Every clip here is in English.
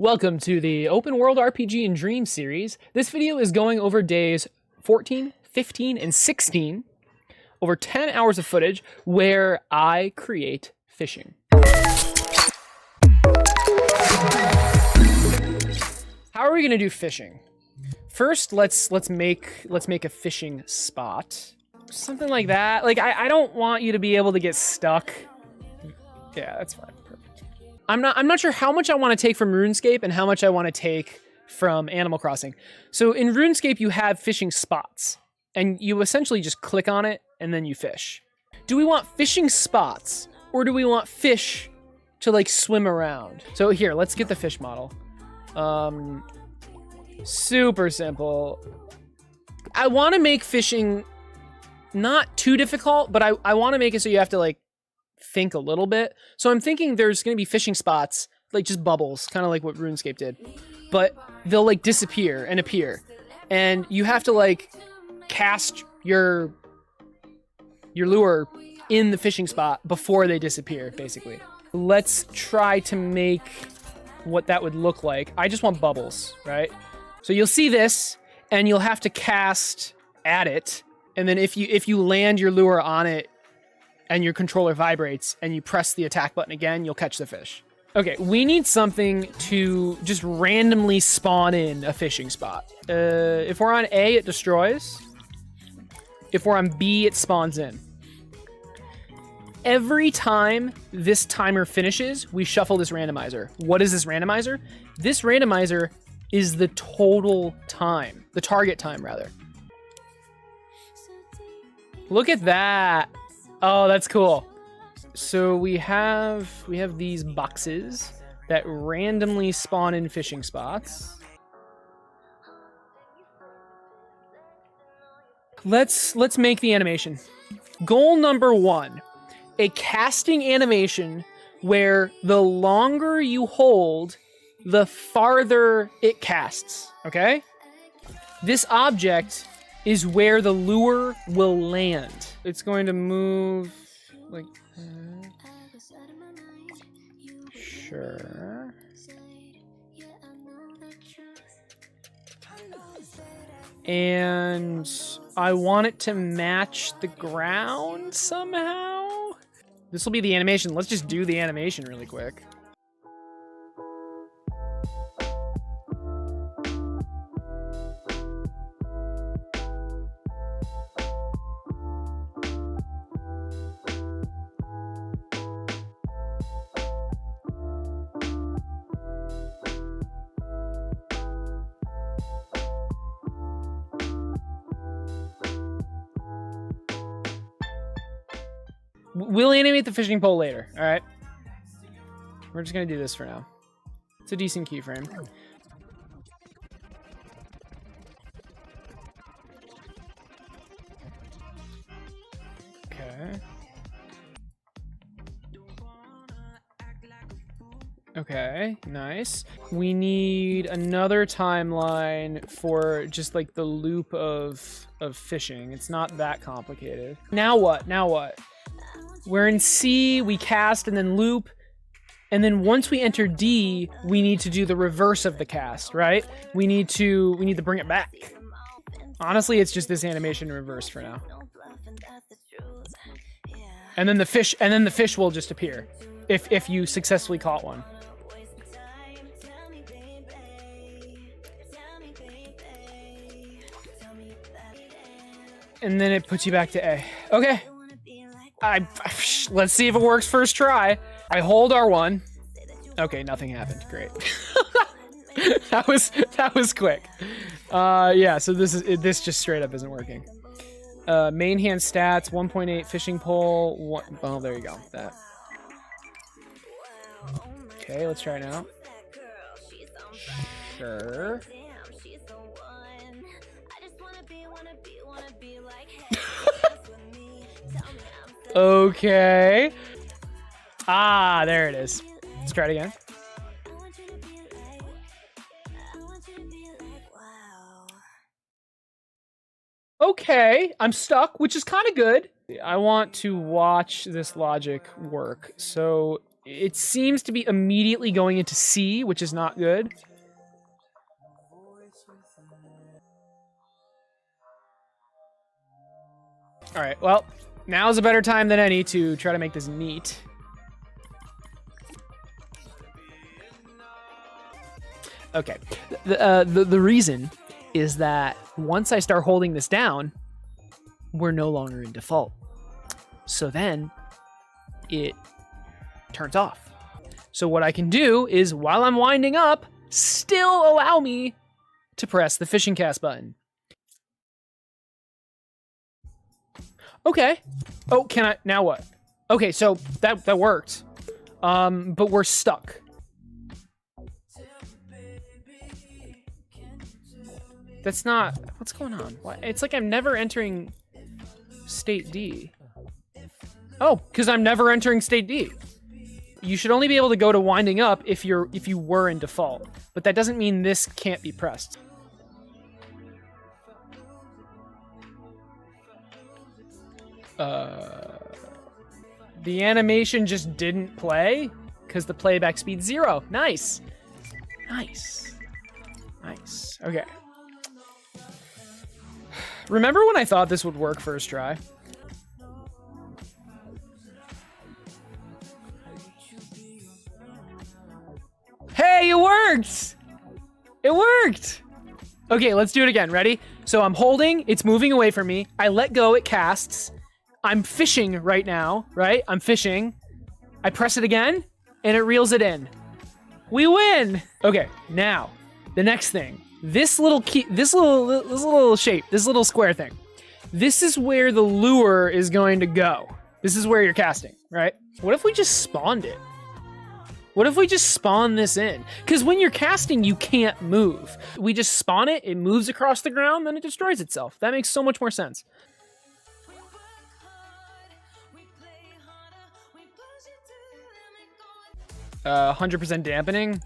Welcome to the Open World RPG and Dream series. This video is going over days 14, 15, and 16, over 10 hours of footage where I create fishing. How are we gonna do fishing? First, let's make a fishing spot. Something like that. Like I don't want you to be able to get stuck. Yeah, that's fine. I'm not sure how much I want to take from RuneScape and how much I want to take from Animal Crossing. So in RuneScape, you have fishing spots, and you essentially just click on it and then you fish. Do we want fishing spots, or do we want fish to like swim around? So here, let's get the fish model. Super simple. I want to make fishing not too difficult, but I want to make it so you have to like think a little bit. So I'm thinking there's going to be fishing spots, like just bubbles, kind of like what RuneScape did. But they'll like disappear and appear. And you have to like cast your lure in the fishing spot before they disappear, basically. Let's try to make what that would look like. I just want bubbles, right? So you'll see this and you'll have to cast at it. And then if you land your lure on it, and your controller vibrates, and you press the attack button again, you'll catch the fish. Okay, we need something to just randomly spawn in a fishing spot. If we're on A, it destroys. If we're on B, it spawns in. Every time this timer finishes, we shuffle this randomizer. What is this randomizer? This randomizer is the total time, the target time, rather. Look at that. Oh, that's cool. So we have these boxes that randomly spawn in fishing spots. Let's make the animation. Goal number 1, a casting animation where the longer you hold, the farther it casts, okay? This object is where the lure will land. It's going to move like that. Sure. And I want it to match the ground somehow. This will be the animation. Let's just do the animation really quick. We'll animate the fishing pole later, all right? We're just gonna do this for now. It's a decent keyframe. Okay. Okay, nice. We need another timeline for just like the loop of fishing. It's not that complicated. Now what? Now what? We're in C, we cast and then loop, and then once we enter D, we need to do the reverse of the cast, right? We need to bring it back. Honestly, it's just this animation in reverse for now. And then the fish will just appear if you successfully caught one. And then it puts you back to A. Okay. Let's see if it works first try. I hold R1. Okay, nothing happened. Great. that was quick. Yeah, so this just straight up isn't working. Main hand stats, 1.8 fishing pole. Oh, there you go. That. Okay, let's try it now. Sure. Okay. Ah, there it is. Let's try it again. Okay, I'm stuck, which is kind of good. I want to watch this logic work. So It seems to be immediately going into C, which is not good. All right, well, now's a better time than any to try to make this neat. Okay, the reason is that once I start holding this down, we're no longer in default. So then it turns off. So what I can do is, while I'm winding up, still allow me to press the fishing cast button. Okay. Oh, can I, now what? Okay, so that worked. But we're stuck. That's not, what's going on? What? It's like I'm never entering state D. Oh, because I'm never entering state D. You should only be able to go to winding up if you were in default, but that doesn't mean this can't be pressed. The animation just didn't play because the playback speed's 0. Nice. Nice. Nice. Okay. Remember when I thought this would work first try? Hey, it worked! It worked! Okay, let's do it again. Ready? So I'm holding, it's moving away from me. I let go, it casts. I'm fishing right now, right? I'm fishing. I press it again, and it reels it in. We win! Okay, now, the next thing. This little key, this little shape, this little square thing. This is where the lure is going to go. This is where you're casting, right? What if we just spawned it? What if we just spawn this in? Because when you're casting, you can't move. We just spawn it, it moves across the ground, then it destroys itself. That makes so much more sense. 100% dampening.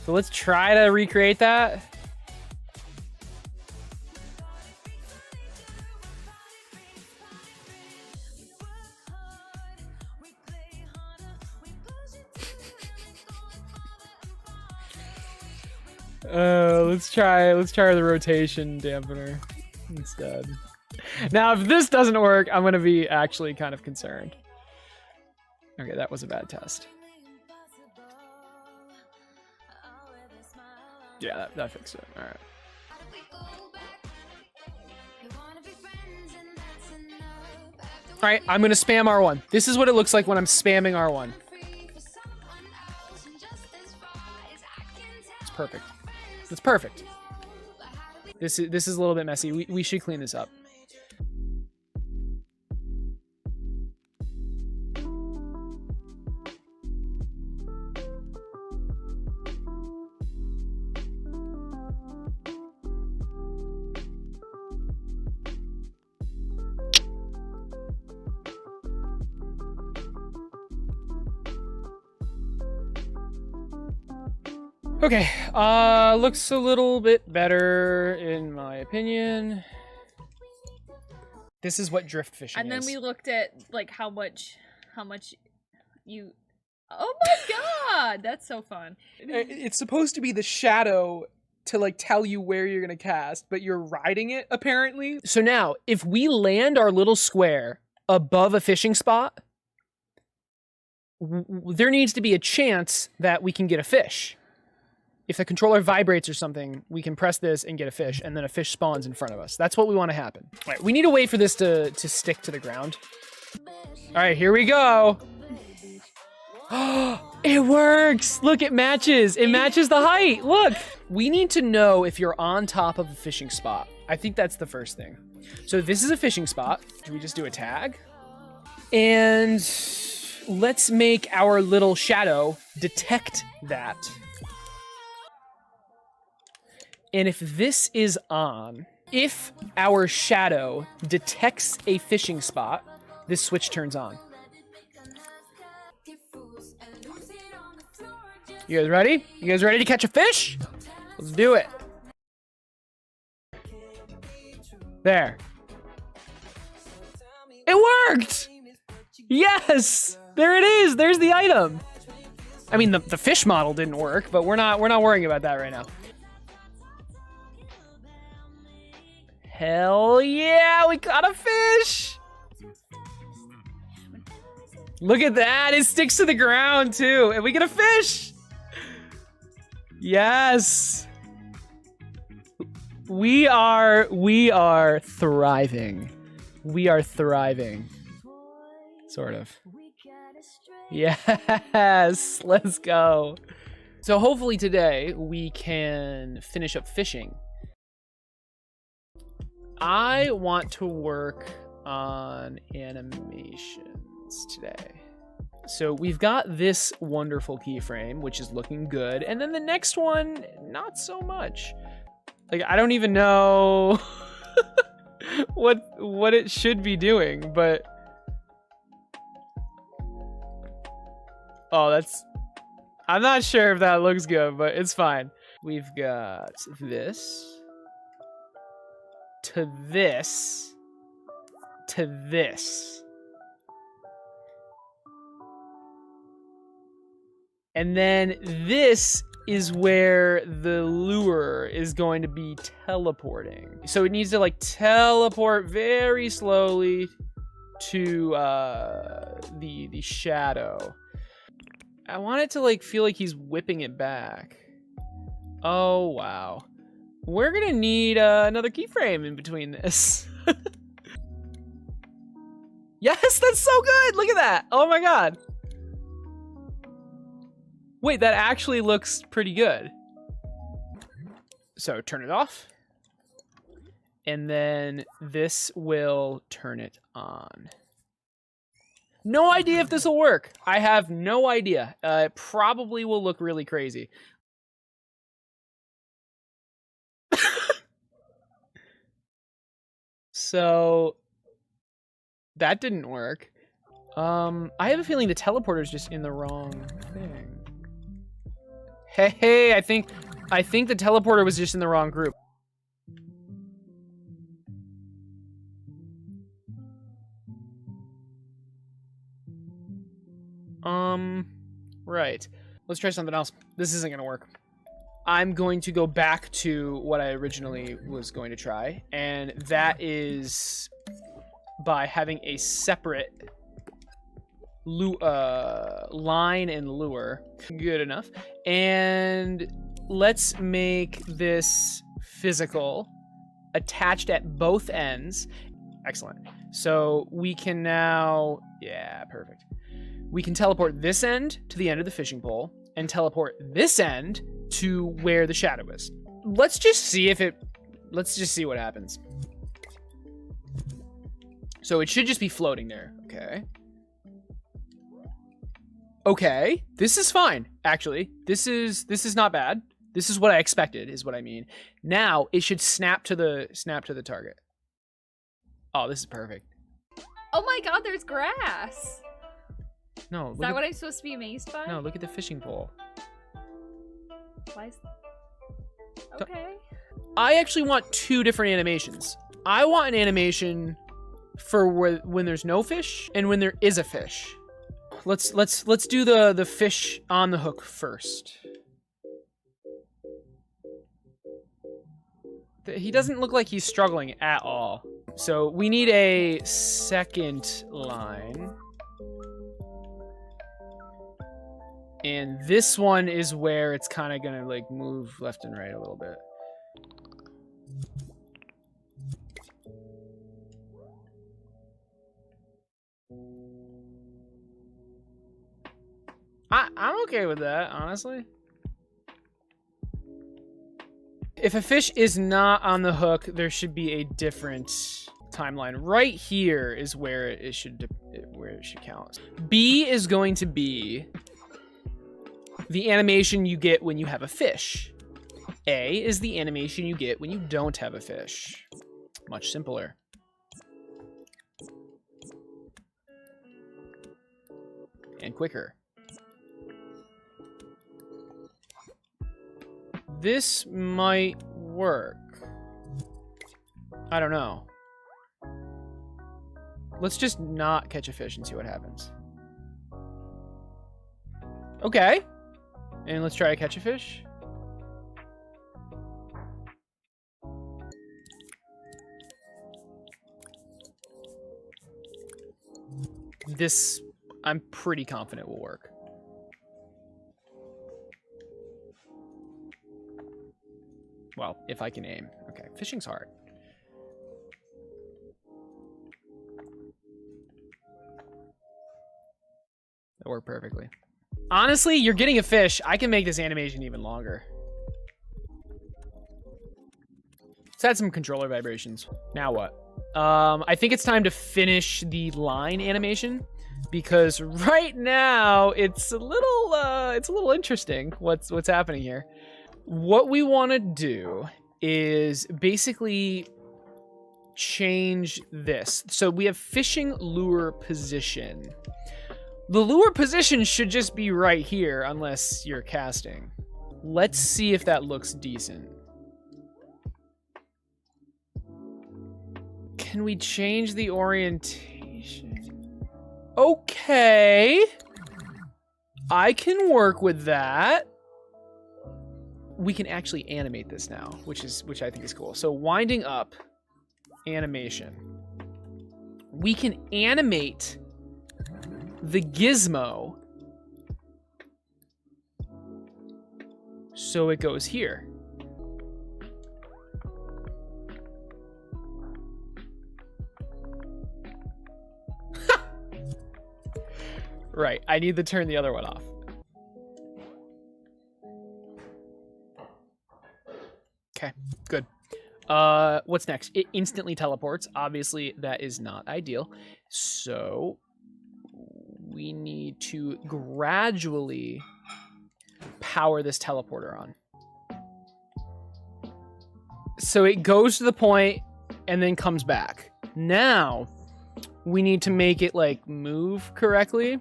So let's try to recreate that. Let's try the rotation dampener instead. Now, if this doesn't work, I'm gonna be actually kind of concerned. Okay, that was a bad test. Yeah, that fixed it. All right. All right, I'm gonna spam R1. This is what it looks like when I'm spamming R1. It's perfect. It's perfect. This is a little bit messy. We should clean this up. Okay, looks a little bit better in my opinion. This is what drift fishing is. And then we looked at like how much you. Oh my god, that's so fun. It's supposed to be the shadow to like tell you where you're gonna cast, but you're riding it apparently. So now, if we land our little square above a fishing spot, there needs to be a chance that we can get a fish. If the controller vibrates or something, we can press this and get a fish, and then a fish spawns in front of us. That's what we want to happen. All right, we need a way for this to stick to the ground. All right, here we go. It works. Look, it matches. It matches the height. Look. We need to know if you're on top of a fishing spot. I think that's the first thing. So this is a fishing spot. Do we just do a tag? And let's make our little shadow detect that. And if this is on, if our shadow detects a fishing spot, this switch turns on. You guys ready? You guys ready to catch a fish? Let's do it. There. It worked! Yes! There it is. There's the item. I mean, the fish model didn't work, but we're not worrying about that right now. Hell yeah, we caught a fish. Look at that. It sticks to the ground too. And we get a fish. Yes. We are thriving. We are thriving. Sort of. Yes, let's go. So hopefully today we can finish up fishing. I want to work on animations today. So we've got this wonderful keyframe, which is looking good. And then the next one, not so much. Like, I don't even know what it should be doing, but... Oh, I'm not sure if that looks good, but it's fine. We've got this to this to this. And then this is where the lure is going to be teleporting. So it needs to like teleport very slowly to the shadow. I want it to like feel like he's whipping it back. Oh, wow. We're gonna need another keyframe in between this. Yes, that's so good. Look at that. Oh my God. Wait, that actually looks pretty good. So turn it off. And then this will turn it on. No idea if this will work. I have no idea. It probably will look really crazy. So that didn't work. I have a feeling the teleporter's just in the wrong thing. Hey, I think the teleporter was just in the wrong group. Right. Let's try something else. This isn't gonna work. I'm going to go back to what I originally was going to try, and that is by having a separate line and lure. Good enough. And let's make this physical, attached at both ends. Excellent. So we can now, yeah, perfect. We can teleport this end to the end of the fishing pole and teleport this end to where the shadow is. Let's just see what happens. So it should just be floating there. Okay. Okay, this is fine, actually. This is not bad. This is what I expected, is what I mean. Now it should snap to the target. Oh, this is perfect. Oh my God, there's grass. No, is that what I'm supposed to be amazed by? No, look at the fishing pole. Why is... Okay. I actually want two different animations. I want an animation for when there's no fish and when there is a fish. Let's do the fish on the hook first. He doesn't look like he's struggling at all. So we need a second line. And this one is where it's kind of gonna like move left and right a little bit. I'm okay with that, honestly. If a fish is not on the hook, there should be a different timeline. Right here is where it should count. B is going to be the animation you get when you have a fish. A is the animation you get when you don't have a fish. Much simpler. And quicker. This might work. I don't know. Let's just not catch a fish and see what happens. Okay. And let's try to catch a fish. This, I'm pretty confident will work. Well, if I can aim. Okay, fishing's hard. That worked perfectly. Honestly, you're getting a fish. I can make this animation even longer. Let's add some controller vibrations. Now what? I think it's time to finish the line animation because right now it's a little interesting what's happening here. What we want to do is basically change this. So we have fishing lure position. The lure position should just be right here unless you're casting. Let's see if that looks decent. Can we change the orientation? Okay. I can work with that. We can actually animate this now, which I think is cool. So winding up animation. We can animate the gizmo so it goes here. Right, I need to turn the other one off. Okay, good. What's next? It instantly teleports. Obviously, that is not ideal. So we need to gradually power this teleporter on. So it goes to the point and then comes back. Now we need to make it like move correctly.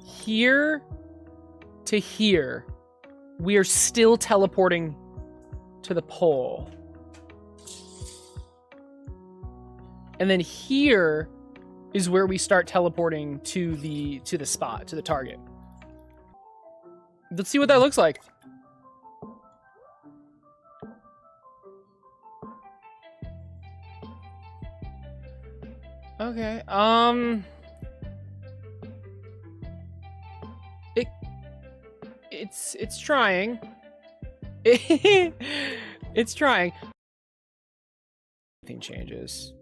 Here to here, we are still teleporting to the pole. And then here is where we start teleporting to the spot, to the target. Let's see what that looks like. Okay, it's trying. It's trying. Nothing changes.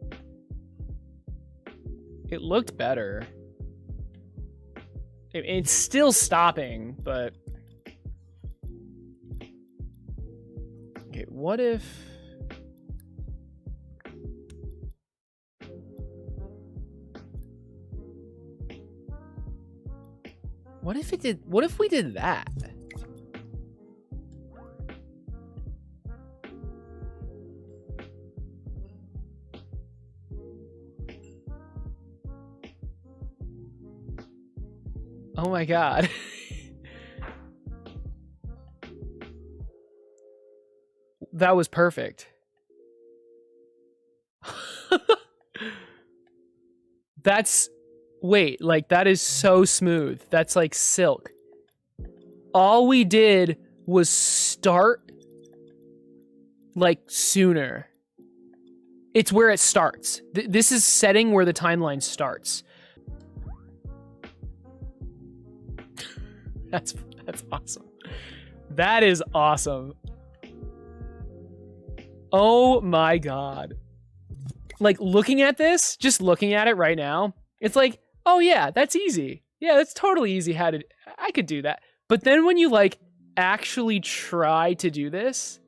It looked better. It's still stopping, but... Okay, what if... What if we did that? Oh my god. That was perfect. That's... Wait, like, that is so smooth. That's like silk. All we did was start, like, sooner. It's where it starts. This is setting where the timeline starts. That's awesome. That is awesome. Oh my god. Like, looking at this, just looking at it right now, it's like, oh yeah, that's easy. Yeah, that's totally easy. I could do that. But then when you like actually try to do this,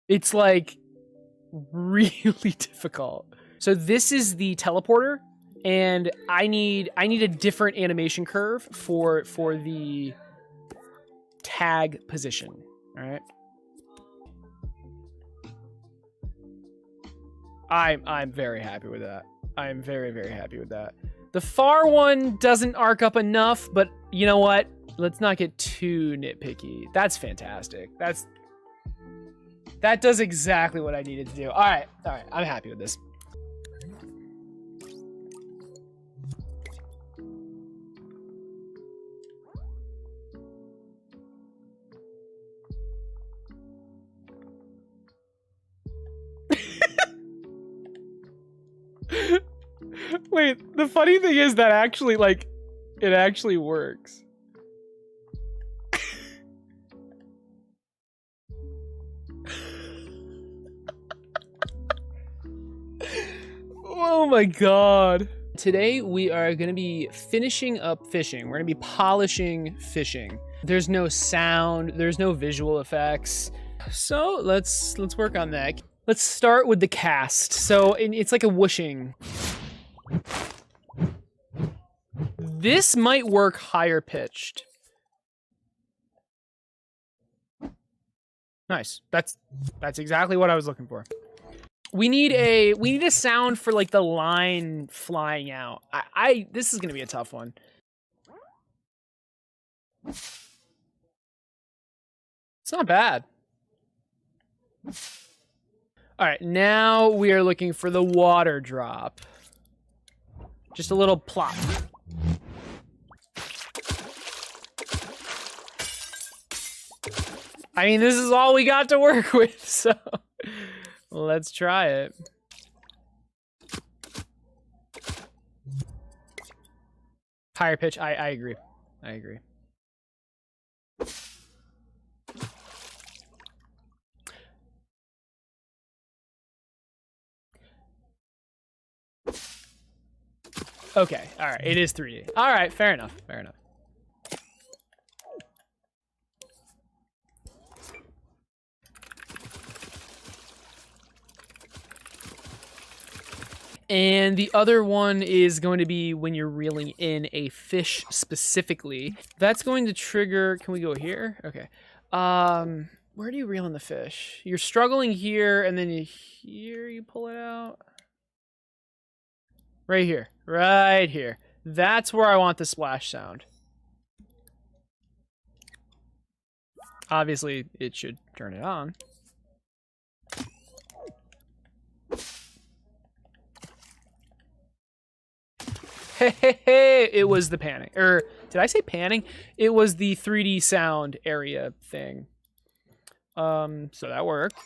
it's like really difficult. So this is the teleporter, and I need a different animation curve for the tag position. All right. I'm very happy with that. I am very, very happy with that. The far one doesn't arc up enough, but you know what? Let's not get too nitpicky. That's fantastic. That does exactly what I needed to do. All right. I'm happy with this. Wait, the funny thing is that actually, like, it actually works. Oh my god. Today we are going to be finishing up fishing. We're going to be polishing fishing. There's no sound, there's no visual effects. So let's work on that. Let's start with the cast. So it's like a whooshing. This might work higher pitched. Nice. That's exactly what I was looking for. We need a sound for like the line flying out. This is gonna be a tough one. It's not bad. All right, now we are looking for the water drop. Just a little plop. I mean, this is all we got to work with, so let's try it. Higher pitch, I agree. I agree. Okay, all right, it is 3D. All right, fair enough, fair enough. And the other one is going to be when you're reeling in a fish specifically. That's going to trigger, can we go here? Okay. Where do you reel in the fish? You're struggling here, and then here you pull it out. Right here, right here. That's where I want the splash sound. Obviously, it should turn it on. Hey, it was the panning. Or, did I say panning? It was the 3D sound area thing. So that worked.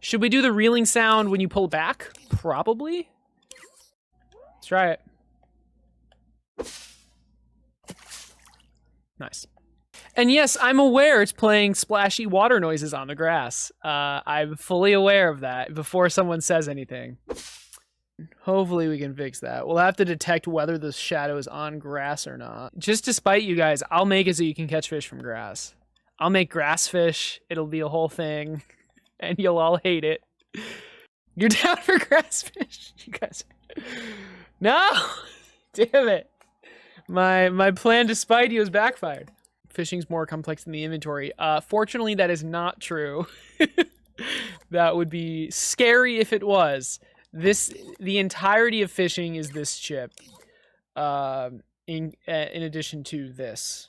Should we do the reeling sound when you pull back? Probably. Let's try it. Nice. And yes, I'm aware it's playing splashy water noises on the grass. I'm fully aware of that before someone says anything. Hopefully we can fix that. We'll have to detect whether the shadow is on grass or not. Just to spite you guys, I'll make it so you can catch fish from grass. I'll make grass fish. It'll be a whole thing. And you'll all hate it. You're down for grass fish? You guys. No! Damn it. My plan to spite you has backfired. Fishing's more complex than the inventory. Fortunately, that is not true. That would be scary if it was. The entirety of fishing is this chip, in addition to this.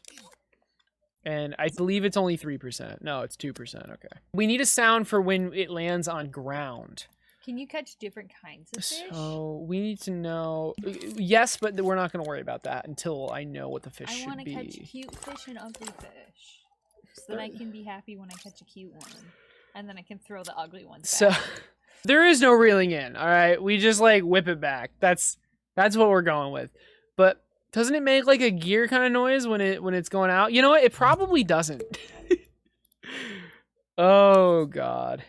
And I believe it's only 3%. No, it's 2%, okay. We need a sound for when it lands on ground. Can you catch different kinds of fish? So we need to know, yes, but we're not gonna worry about that until I know what the fish should be. I want to catch cute fish and ugly fish. So then I can be happy when I catch a cute one. And then I can throw the ugly ones back. So, there is no reeling in, all right? We just like whip it back. That's what we're going with. But doesn't it make like a gear kind of noise when it's going out? You know what? It probably doesn't. Oh god.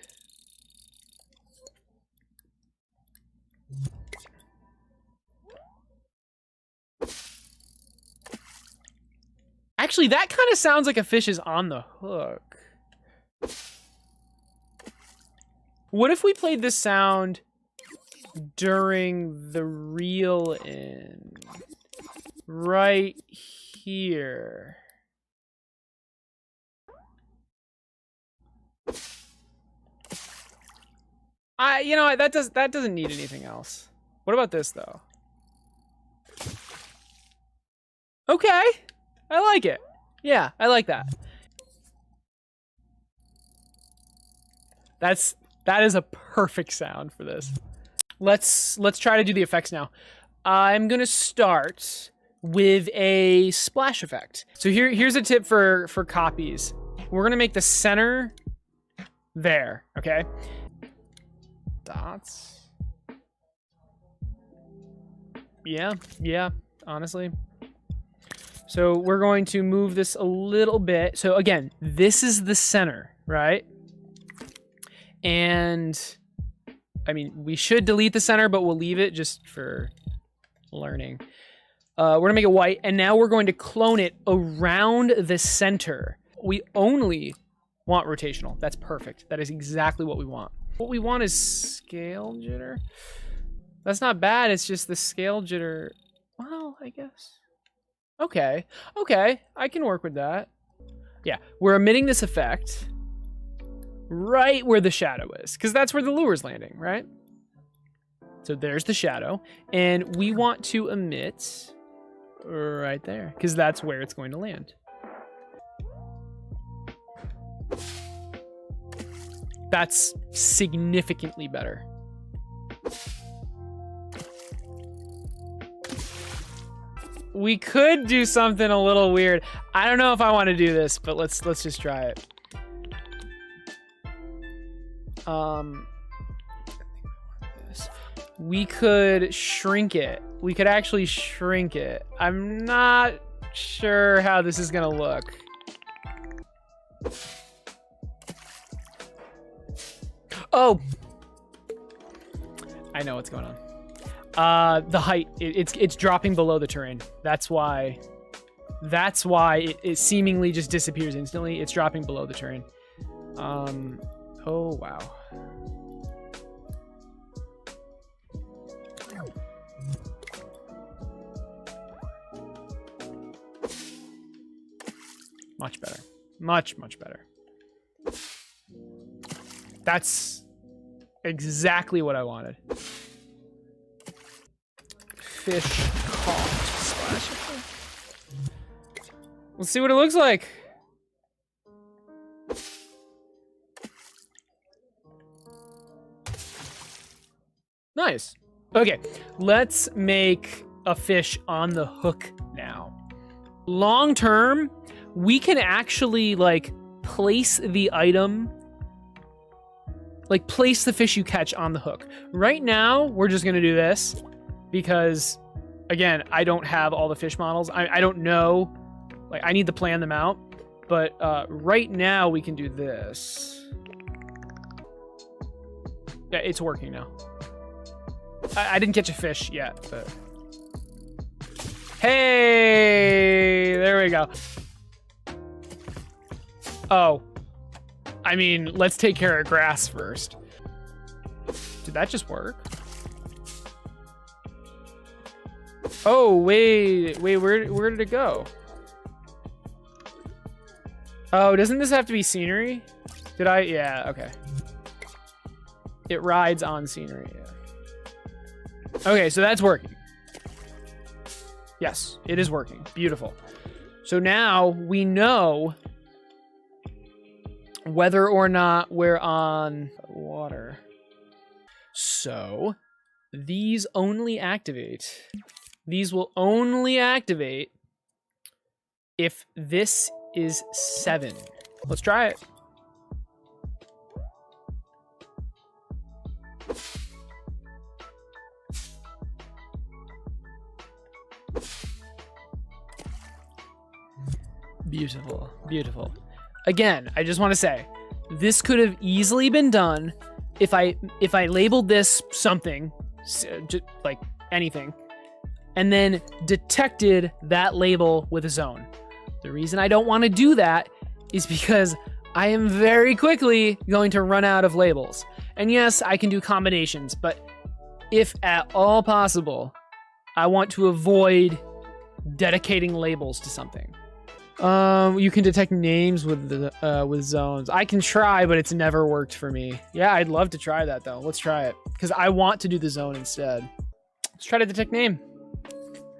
Actually, that kind of sounds like a fish is on the hook. What if we played this sound during the reel in? Right here. You know, that doesn't need anything else. What about this though? Okay. I like it. Yeah, I like that. That is a perfect sound for this. Let's try to do the effects now. I'm gonna start with a splash effect. So here's a tip for copies. We're gonna make the center there, okay? Dots. Yeah, honestly. So we're going to move this a little bit. So again, this is the center, right? And I mean, we should delete the center, but we'll leave it just for learning. We're gonna make it white, and now we're going to clone it around the center. We only want rotational. That's perfect. That is exactly what we want. What we want is scale jitter. That's not bad. It's just the scale jitter. Well, I guess. Okay. Okay. I can work with that. Yeah. We're emitting this effect right where the shadow is, because that's where the lure's landing, right? So there's the shadow. And we want to emit right there, because that's where it's going to land. That's significantly better. We could do something a little weird. I don't know if I want to do this, but let's just try it. We could shrink it. We could actually shrink it. I'm not sure how this is gonna look. Oh, I know what's going on. The height, it's dropping below the terrain. That's why it seemingly just disappears instantly. It's dropping below the terrain. Oh wow. Much better. Much, much better. That's exactly what I wanted. Fish caught. Splash. Let's see what it looks like. Nice. Okay, let's make a fish on the hook now. Long term, we can actually like place the item, like place the fish you catch on the hook. Right now, we're just gonna do this because, again, I don't have all the fish models. I don't know, like I need to plan them out. But right now we can do this. Yeah, it's working now. I didn't catch a fish yet, but hey, there we go. Oh, I mean, let's take care of grass first. Did that just work? Oh, wait, where did it go? Oh, doesn't this have to be scenery? Did I? Yeah, okay. It rides on scenery, yeah. Okay, so that's working. Yes, it is working. Beautiful. So now we know whether or not we're on water. So these only activate. These will only activate if this is 7. Let's try it. Beautiful, beautiful. Again, I just want to say, this could have easily been done if I labeled this something, just like anything, and then detected that label with a zone. The reason I don't want to do that is because I am very quickly going to run out of labels. And yes, I can do combinations, but if at all possible, I want to avoid dedicating labels to something. You can detect names with zones. I can try, but it's never worked for me. Yeah, I'd love to try that though. Let's try it because I want to do the zone instead. Let's try to detect name.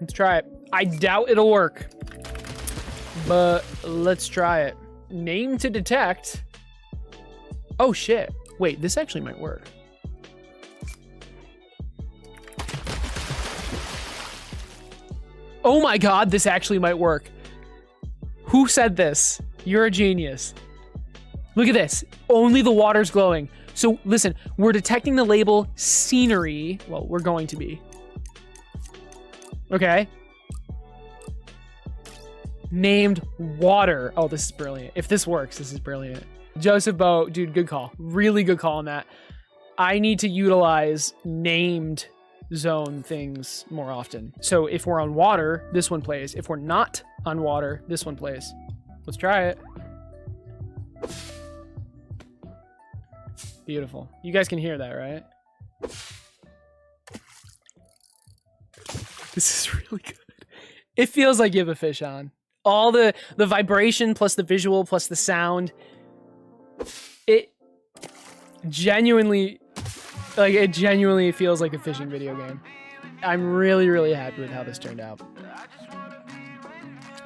Let's try it. I doubt it'll work, but let's try it. Name to detect. Oh shit. Wait, this actually might work. Oh my God, this actually might work. Who said this? You're a genius. Look at this. Only the water's glowing. So listen, we're detecting the label scenery. Well, we're going to be. Okay. Named water. Oh, this is brilliant. If this works, this is brilliant. Joseph Bow, dude, good call. Really good call on that. I need to utilize named zone things more often. So if we're on water, this one plays. If we're not on water, this one plays. Let's try it. Beautiful. You guys can hear that, right? This is really good. It feels like you have a fish on. All the vibration plus the visual plus the sound. It genuinely feels like a fishing video game. I'm really, really happy with how this turned out.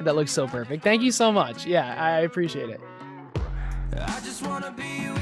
That looks so perfect. Thank you so much. Yeah, I appreciate it. I just wanna be